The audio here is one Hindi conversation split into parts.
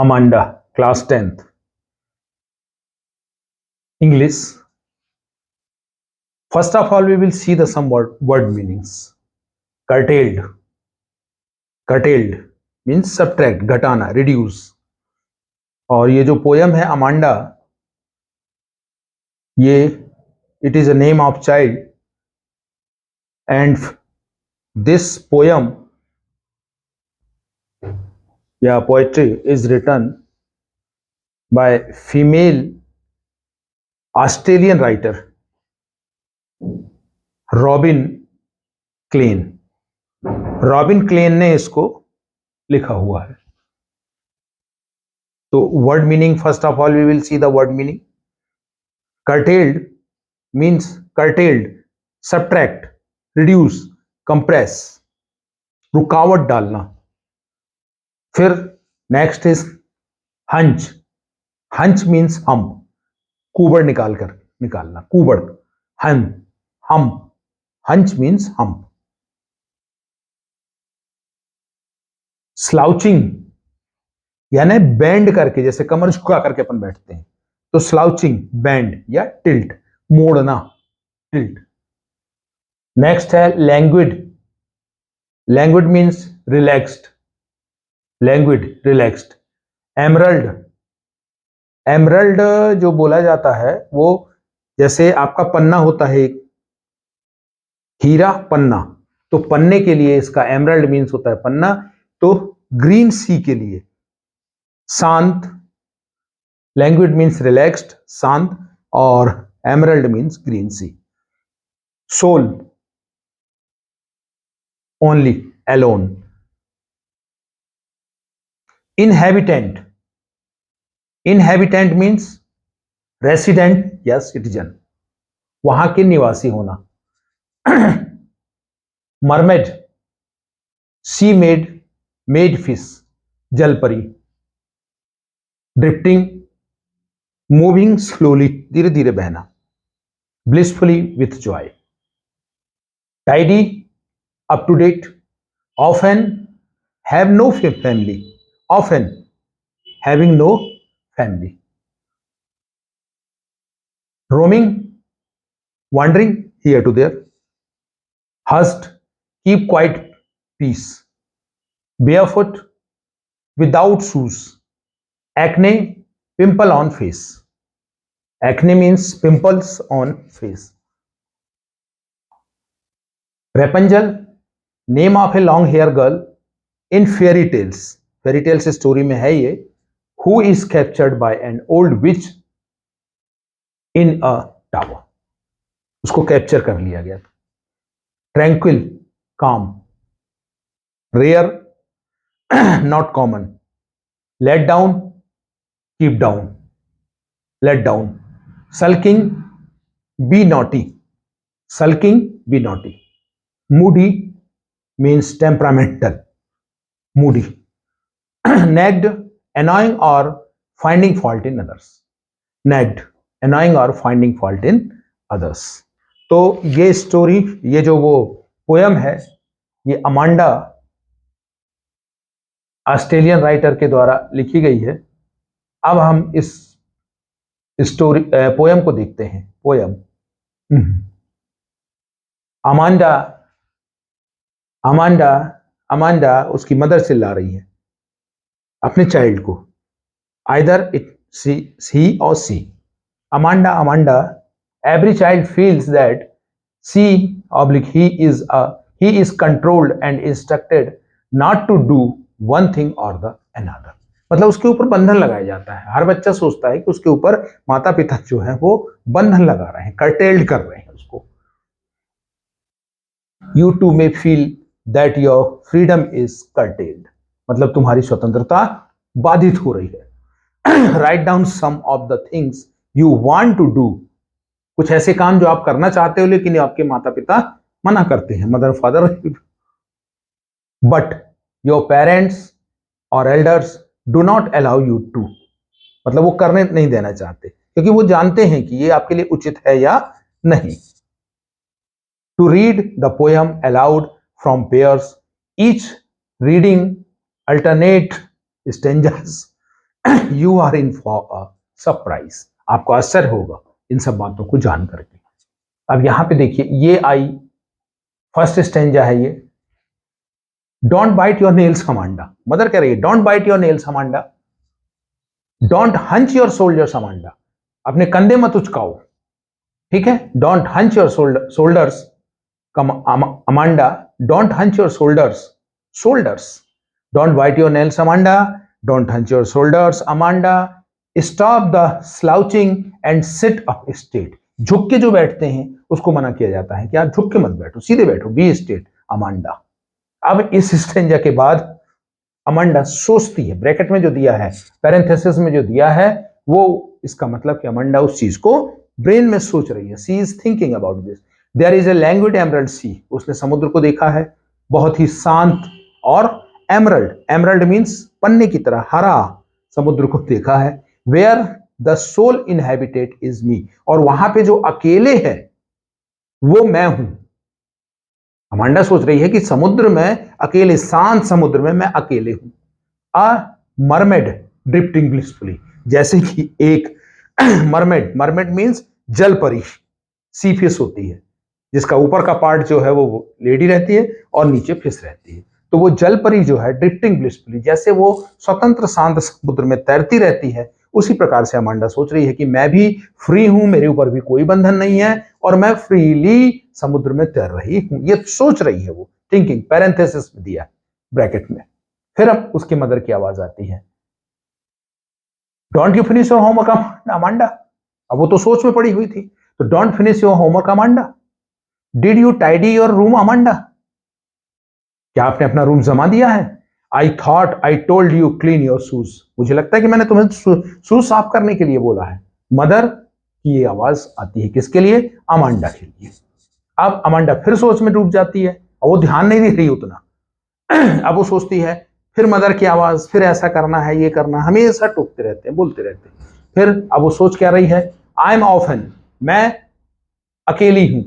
Amanda, class 10th. English. First of all, we will see the some word meanings. Curtailed. Curtailed means subtract, घटाना, reduce. और ये जो पोयम है अमांडा, ये it is a name of child, and this poem या poetry is written by female Australian writer Robin Klein. Robin Klein ने इसको लिखा हुआ है. तो word meaning, first of all we will see the word meaning. curtailed means curtailed, subtract, reduce, compress, रुकावट डालना. फिर next is hunch. Hunch means hump, कुबड़ निकालना, कुबड़, hump. Hunch means hump. Slouching यानी बेंड करके, जैसे कमर झुका करके अपन बैठते हैं, तो स्लाउचिंग बेंड या टिल्ट, मोड़ना, टिल्ट. नेक्स्ट है languid. Languid means relaxed, languid, relaxed. Emerald. Emerald जो बोला जाता है वो जैसे आपका पन्ना होता है, हीरा पन्ना, तो पन्ने के लिए इसका एमरल्ड मीन्स होता है पन्ना. तो ग्रीन सी के लिए शांत, लैंग्विड मीन्स रिलैक्स्ड, शांत, और emerald means green sea. Sole, only, alone. Inhabitant. Inhabitant means resident या सिटीजन, वहां के निवासी होना. Mermaid, sea maid, maid fish, जलपरी. ड्रिफ्टिंग, मूविंग स्लोली, धीरे धीरे बहना. Blissfully, with joy. Tidy, up to date. Orphan, have no family, orphan, having no family. Roaming, wandering here to there. Hushed, keep quiet, peace. Barefoot, without shoes. Acne, pimple on face. Acne means pimples on face. Rapunzel, name of a long hair girl in fairy tales. Fairy tales story में है ये. Who is captured by an old witch in a tower. उसको कैप्चर कर लिया गया. Tranquil, calm. Rare, not common. Let down, keep down, let down. Sulking, be naughty, sulking, be naughty. Moody means temperamental, moody. Nagged, annoying or finding fault in others. Nagged, annoying or finding fault in others. तो ये स्टोरी, ये जो वो पोयम है, ये अमांडा ऑस्ट्रेलियन राइटर के द्वारा लिखी गई है. अब हम इस स्टोरी पोयम को देखते हैं. पोयम. अमांडा, अमांडा, अमांडा उसकी मदर चिल्ला रही है अपने चाइल्ड को. Either it sea or sea. Amanda, Amanda, every child feels that she oblique he is controlled and instructed not to do one thing or the another. मतलब उसके ऊपर बंधन लगाया जाता है. हर बच्चा सोचता है कि उसके ऊपर माता पिता जो है वो बंधन लगा रहे हैं, curtailed कर रहे हैं उसको. You too may feel that your freedom is curtailed. मतलब तुम्हारी स्वतंत्रता बाधित हो रही है. Write down some of the things you want to do. कुछ ऐसे काम जो आप करना चाहते हो लेकिन आपके माता पिता मना करते हैं, mother father. But your parents और elders do not allow you to. मतलब वो करने नहीं देना चाहते क्योंकि वो जानते हैं कि ये आपके लिए उचित है या नहीं. To read the poem aloud from pairs, each reading alternate stanzas. You are in for a surprise, आपको आश्चर्य होगा इन सब बातों को जान करके। अब यहां पे देखिए, ये आई फर्स्ट स्टेंजा है ये, don't bite your nails Amanda, mother कह रही है don't bite your nails Amanda, don't hunch your shoulders Amanda, अपने कंधे मत उचकाओ, ठीक है, don't hunch your shoulders Amanda, don't hunch your shoulders, don't bite your nails Amanda, don't hunch your shoulders Amanda, stop the slouching and sit up straight, झुक के जो बैठते हैं उसको मना किया जाता है कि आप झुक के मत बैठो, सीधे बैठो, बी स्ट्रेट अमांडा। अब इस स्टेंजा के बाद अमांडा सोचती है, ब्रैकेट में जो दिया है, पैरेंथेसिस में जो दिया है, वो इसका मतलब कि अमांडा उस चीज को ब्रेन में सोच रही है, she is thinking about this. There is a language emerald sea, उसने समुद्र को देखा है, बहुत ही शांत और एमरल्ड, एमरल्ड मीन्स पन्ने की तरह हरा समुद्र को देखा है, where the sole inhabitant is me, और वहां पे जो अकेले है वो मैं हूं। अमांडा सोच रही है कि समुद्र में अकेले, शांत समुद्र में मैं अकेले हूं। अ मरमेड ड्रिफ्टिंग ब्लिसफुली, जैसे कि एक मरमेड, मरमेड मीन्स जल परी, सी फिश होती है, जिसका ऊपर का पार्ट जो है वो लेडी रहती है और नीचे फिश रहती है, तो वो जल परी जो है ड्रिफ्टिंग ब्लिसफुली, जैसे वो स्वतंत्र शांत समुद्र में तैरती रहती है, उसी प्रकार से अमांडा सोच रही है कि मैं भी फ्री हूं, मेरे ऊपर भी कोई बंधन नहीं है और मैं फ्रीली समुद्र में तैर रही हूं, ये सोच रही है वो, थिंकिंग, पैरेंथेसिस में दिया ब्रैकेट में। फिर अब उसके मदर की आवाज आती है, don't you finish your homework Amanda, अब वो तो सोच में पड़ी हुई थी, तो don't finish your homework Amanda, did you tidy your room Amanda, क्या आपने अपना रूम जमा दिया है, I thought I told you clean your shoes, मुझे लगता है कि मैंने तुम्हें शूज साफ करने के लिए बोला है। मदर की ये आवाज आती है किसके लिए, अमांडा के लिए। अब अमांडा फिर सोच में डूब जाती है और वो ध्यान नहीं दे रही उतना अब वो सोचती है फिर मदर की आवाज, फिर ऐसा करना है, ये करना, हमेशा टोकते रहते हैं, बोलते रहते हैं। फिर अब वो सोच क्या रही है, आई एम ऑफन, मैं अकेली हूं,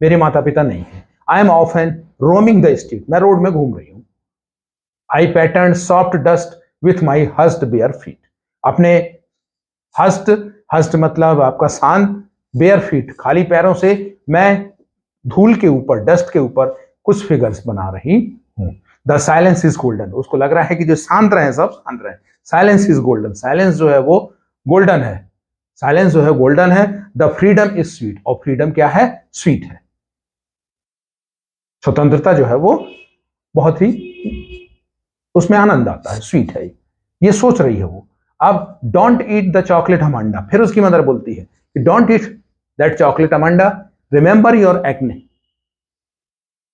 मेरे माता पिता नहीं है, I am orphan roaming the street, मैं रोड में घूम रही हूं, I pattern soft dust with my hushed bare feet, अपने हस्त, हस्त मतलब आपका शांत, बेयर फीट खाली पैरों से मैं धूल के ऊपर, डस्ट के ऊपर कुछ फिगर्स बना रही हूं। द साइलेंस इज गोल्डन, उसको लग रहा है कि जो शांत रहे सब शांत रहे, साइलेंस इज गोल्डन, साइलेंस जो है वो गोल्डन है, साइलेंस जो है गोल्डन है। द फ्रीडम इज स्वीट, और फ्रीडम क्या है, स्वीट है, स्वतंत्रता जो है वो बहुत ही, उसमें आनंद आता है, स्वीट है, ये सोच रही है वो। अब don't eat the chocolate Amanda, फिर उसकी मदर बोलती है कि don't eat that chocolate Amanda, remember your acne,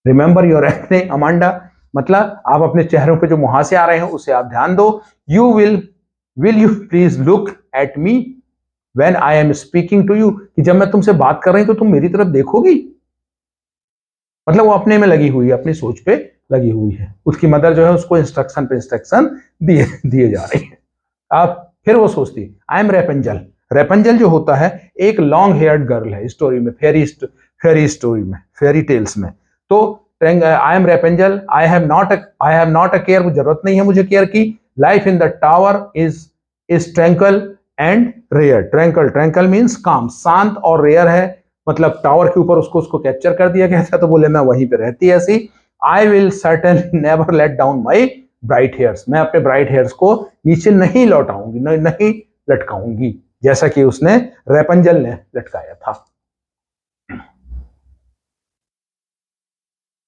remember your acne Amanda, मतलब आप अपने चेहरों पे जो मुहासे आ रहे हैं उसे आप ध्यान दो। You will you please look at me when I am speaking to you, कि जब मैं तुमसे बात कर रही हूं तो तुम मेरी तरफ देखोगी, मतलब वो अपने में लगी हुई है, अपनी सोच पे लगी हुई है। उसकी मदर जो है उसको इंस्ट्रक्शन पे इंस्ट्रक्शन दिए दिए जा रही है। अब फिर वो सोचती, आई एम रेपेंजल, रेपेंजल जो होता है एक लॉन्ग हेयर्ड गर्ल है स्टोरी में, फेरी स्टोरी में, फेरी टेल्स में। तो I am Rapunzel, I have not a care, जरूरत नहीं है मुझे केयर की, life in the tower is tranquil and rare, tranquil, tranquil means calm, शांत, और रेयर है मतलब टावर के ऊपर उसको कैप्चर कर दिया गया था, तो बोले मैं वहीं पे रहती ऐसी। I will certainly never let down my bright hairs, मैं अपने ब्राइट हेयर्स को नीचे नहीं लौटाऊंगी, नहीं लटकाऊंगी, जैसा कि उसने रेपेंजल ने लटकाया था।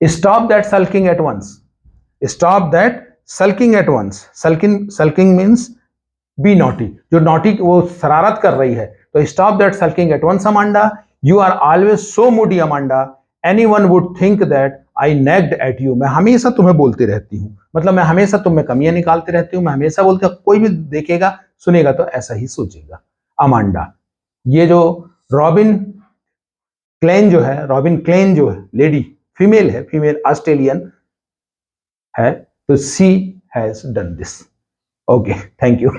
Stop that sulking at once, stop that sulking at once, sulking means be naughty, जो नॉटी वो शरारत कर रही है, तो stop that sulking at once Amanda, you are always so moody Amanda, anyone would think that I nagged at you, मैं हमेशा तुम्हें बोलती रहती हूँ, मतलब मैं हमेशा तुम में कमियां निकालती रहती हूँ, मैं हमेशा बोलती हूँ, कोई भी देखेगा सुनेगा तो ऐसा ही सोचेगा। अमांडा, ये जो रॉबिन क्लेन जो है, रॉबिन क्लेन जो है लेडी, फीमेल है, फीमेल ऑस्ट्रेलियन है, तो she has done this. Okay, thank you.